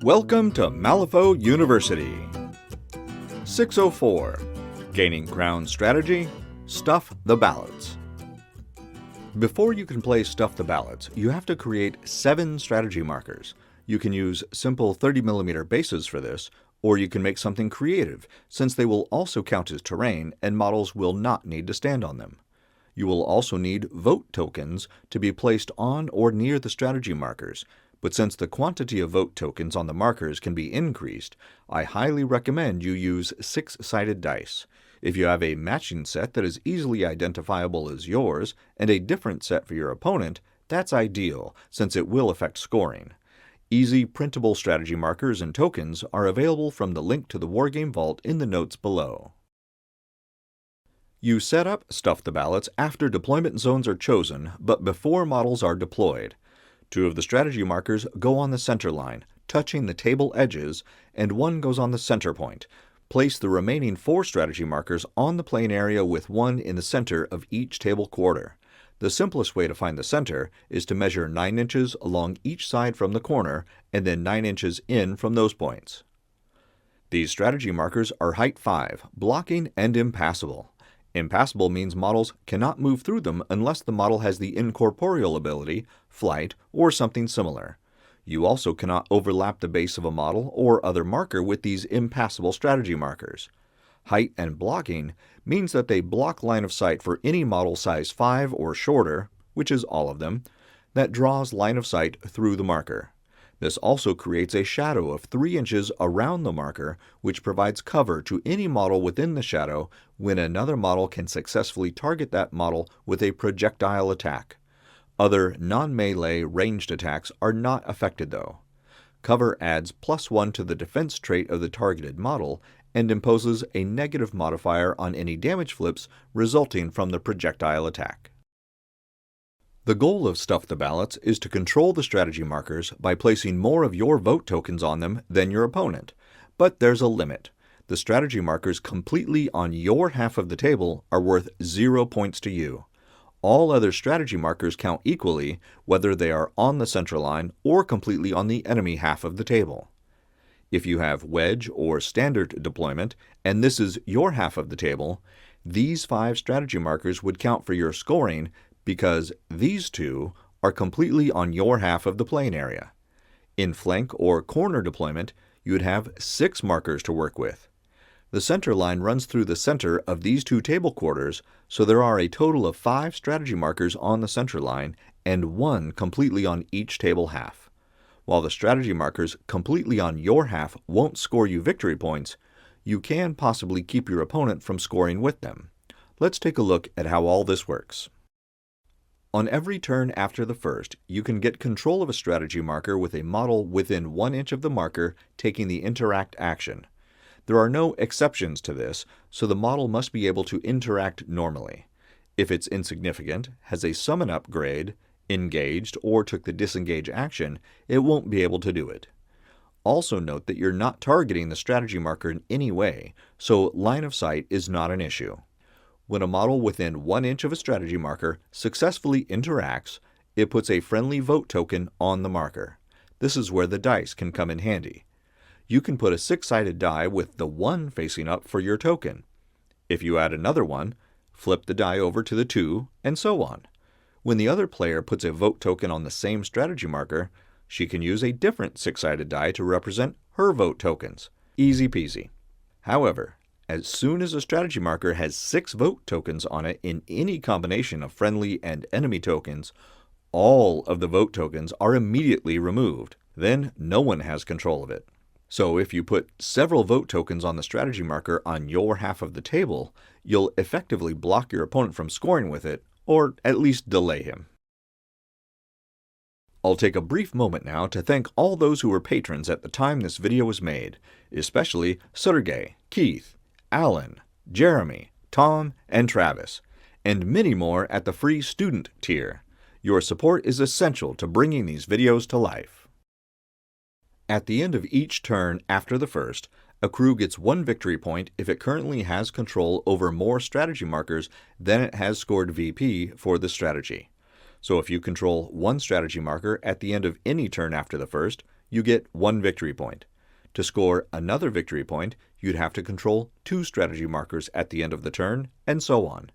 Welcome to Malifaux University. 604. Gaining Ground Strategy, Stuff the Ballots. Before you can play Stuff the Ballots, you have to create 7 strategy markers. You can use simple 30mm bases for this, or you can make something creative, since they will also count as terrain and models will not need to stand on them. You will also need vote tokens to be placed on or near the strategy markers, but since the quantity of vote tokens on the markers can be increased, I highly recommend you use 6-sided dice. If you have a matching set that is easily identifiable as yours and a different set for your opponent, that's ideal, since it will affect scoring. Easy printable strategy markers and tokens are available from the link to the Wargames Vault in the notes below. You set up Stuff the Ballots after deployment zones are chosen, but before models are deployed. 2 of the strategy markers go on the center line, touching the table edges, and 1 goes on the center point. Place the remaining 4 strategy markers on the plane area with 1 in the center of each table quarter. The simplest way to find the center is to measure 9 inches along each side from the corner and then 9 inches in from those points. These strategy markers are height 5, blocking and impassable. Impassable means models cannot move through them unless the model has the incorporeal ability, flight, or something similar. You also cannot overlap the base of a model or other marker with these impassable strategy markers. Height and blocking means that they block line of sight for any model size 5 or shorter, which is all of them, that draws line of sight through the marker. This also creates a shadow of 3 inches around the marker, which provides cover to any model within the shadow when another model can successfully target that model with a projectile attack. Other non-melee ranged attacks are not affected though. Cover adds +1 to the defense trait of the targeted model and imposes a negative modifier on any damage flips resulting from the projectile attack. The goal of Stuff the Ballots is to control the strategy markers by placing more of your vote tokens on them than your opponent. But there's a limit. The strategy markers completely on your half of the table are worth 0 points to you. All other strategy markers count equally, whether they are on the center line or completely on the enemy half of the table. If you have wedge or standard deployment, and this is your half of the table, these 5 strategy markers would count for your scoring because these 2 are completely on your half of the plane area. In flank or corner deployment, you would have 6 markers to work with. The center line runs through the center of these 2 table quarters, so there are a total of 5 strategy markers on the center line and 1 completely on each table half. While the strategy markers completely on your half won't score you victory points, you can possibly keep your opponent from scoring with them. Let's take a look at how all this works. On every turn after the first, you can get control of a strategy marker with a model within 1 inch of the marker taking the interact action. There are no exceptions to this, so the model must be able to interact normally. If it's insignificant, has a summon upgrade, engaged, or took the disengage action, it won't be able to do it. Also note that you're not targeting the strategy marker in any way, so line of sight is not an issue. When a model within 1 inch of a strategy marker successfully interacts, it puts a friendly vote token on the marker. This is where the dice can come in handy. You can put a 6-sided die with the 1 facing up for your token. If you add another 1, flip the die over to the 2, and so on. When the other player puts a vote token on the same strategy marker, she can use a different 6-sided die to represent her vote tokens. Easy peasy. However, as soon as a strategy marker has 6 vote tokens on it in any combination of friendly and enemy tokens, all of the vote tokens are immediately removed. Then no one has control of it. So if you put several vote tokens on the strategy marker on your half of the table, you'll effectively block your opponent from scoring with it, or at least delay him. I'll take a brief moment now to thank all those who were patrons at the time this video was made, especially Sergey, Keith, Alan, Jeremy, Tom, and Travis, and many more at the free student tier. Your support is essential to bringing these videos to life. At the end of each turn after the first, a crew gets 1 victory point if it currently has control over more strategy markers than it has scored VP for the strategy. So if you control 1 strategy marker at the end of any turn after the first, you get 1 victory point. To score another victory point, you'd have to control 2 strategy markers at the end of the turn, and so on.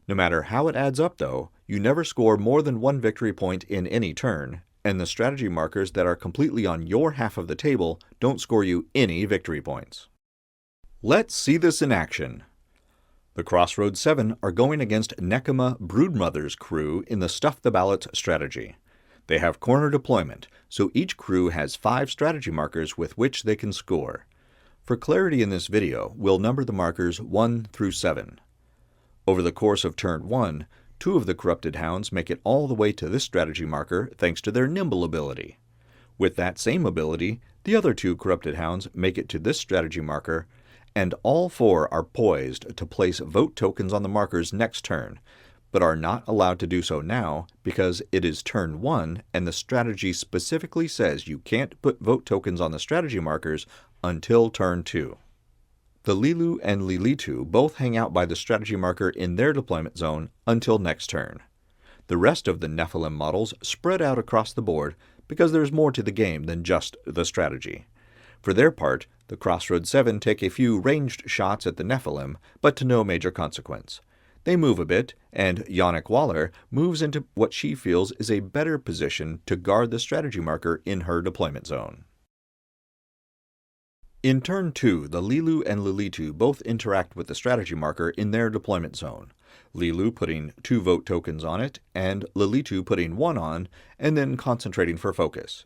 No matter how it adds up though, you never score more than 1 victory point in any turn, and the strategy markers that are completely on your half of the table don't score you any victory points. Let's see this in action. The Crossroads 7 are going against Nekema Broodmother's crew in the Stuff the Ballots strategy. They have corner deployment, so each crew has 5 strategy markers with which they can score. For clarity in this video, we'll number the markers 1 through 7. Over the course of turn 1, 2 of the Corrupted Hounds make it all the way to this strategy marker thanks to their Nimble ability. With that same ability, the other 2 Corrupted Hounds make it to this strategy marker, and all 4 are poised to place vote tokens on the markers next turn, but are not allowed to do so now because it is turn 1 and the strategy specifically says you can't put vote tokens on the strategy markers until turn 2. The Lilu and Lilitu both hang out by the strategy marker in their deployment zone until next turn. The rest of the Nephilim models spread out across the board because there's more to the game than just the strategy. For their part, the Crossroads 7 take a few ranged shots at the Nephilim, but to no major consequence. They move a bit, and Yannick Waller moves into what she feels is a better position to guard the strategy marker in her deployment zone. In turn 2, the Lilu and Lilitu both interact with the strategy marker in their deployment zone, Lilu putting 2 vote tokens on it, and Lilitu putting 1 on, and then concentrating for focus.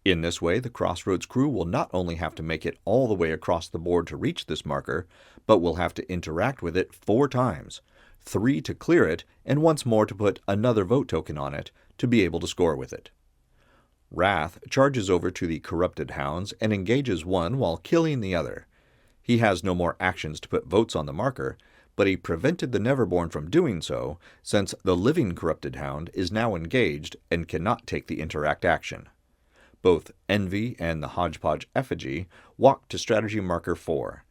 In this way, the Crossroads crew will not only have to make it all the way across the board to reach this marker, but will have to interact with it 4 times, 3 to clear it, and once more to put another vote token on it to be able to score with it. Wrath charges over to the Corrupted Hounds and engages one while killing the other. He has no more actions to put votes on the marker, but he prevented the Neverborn from doing so, since the living Corrupted Hound is now engaged and cannot take the interact action. Both Envy and the Hodgepodge Effigy walk to strategy marker 4.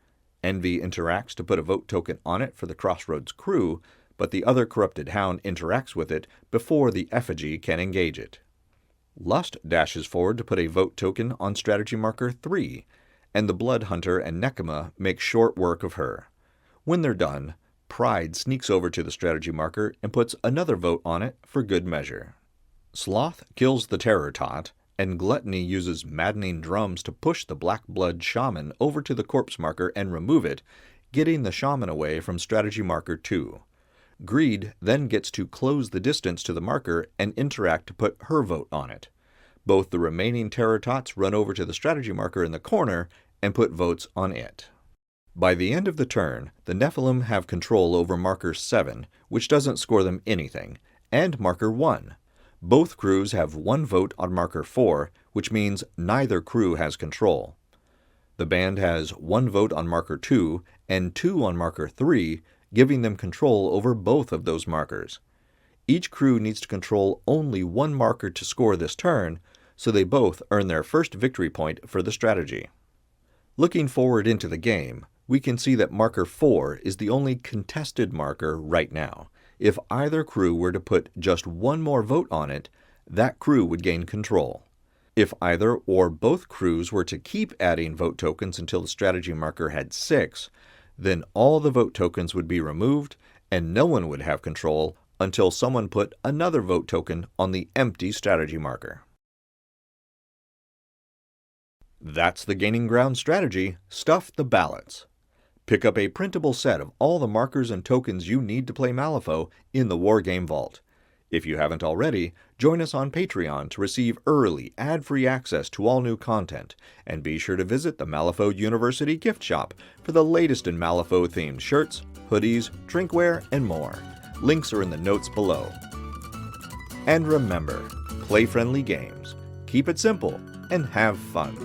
Envy interacts to put a vote token on it for the Crossroads crew, but the other Corrupted Hound interacts with it before the Effigy can engage it. Lust dashes forward to put a vote token on strategy marker 3, and the Blood Hunter and Nekema make short work of her. When they're done, Pride sneaks over to the strategy marker and puts another vote on it for good measure. Sloth kills the Terror Tot, and Gluttony uses Maddening Drums to push the Black Blood Shaman over to the corpse marker and remove it, getting the Shaman away from strategy marker 2. Greed then gets to close the distance to the marker and interact to put her vote on it. Both the remaining Terror Tots run over to the strategy marker in the corner and put votes on it. By the end of the turn, the Nephilim have control over marker 7, which doesn't score them anything, and marker 1. Both crews have 1 vote on marker 4, which means neither crew has control. The band has 1 vote on marker 2 and 2 on marker 3, giving them control over both of those markers. Each crew needs to control only 1 marker to score this turn, so they both earn their first victory point for the strategy. Looking forward into the game, we can see that marker 4 is the only contested marker right now. If either crew were to put just 1 more vote on it, that crew would gain control. If either or both crews were to keep adding vote tokens until the strategy marker had 6, then all the vote tokens would be removed, and no one would have control until someone put another vote token on the empty strategy marker. That's the Gaining Ground strategy, Stuff the Ballots. Pick up a printable set of all the markers and tokens you need to play Malifaux in the Wargame Vault. If you haven't already, join us on Patreon to receive early, ad-free access to all new content, and be sure to visit the Malifaux University gift shop for the latest in Malifaux-themed shirts, hoodies, drinkware, and more. Links are in the notes below. And remember, play friendly games, keep it simple, and have fun.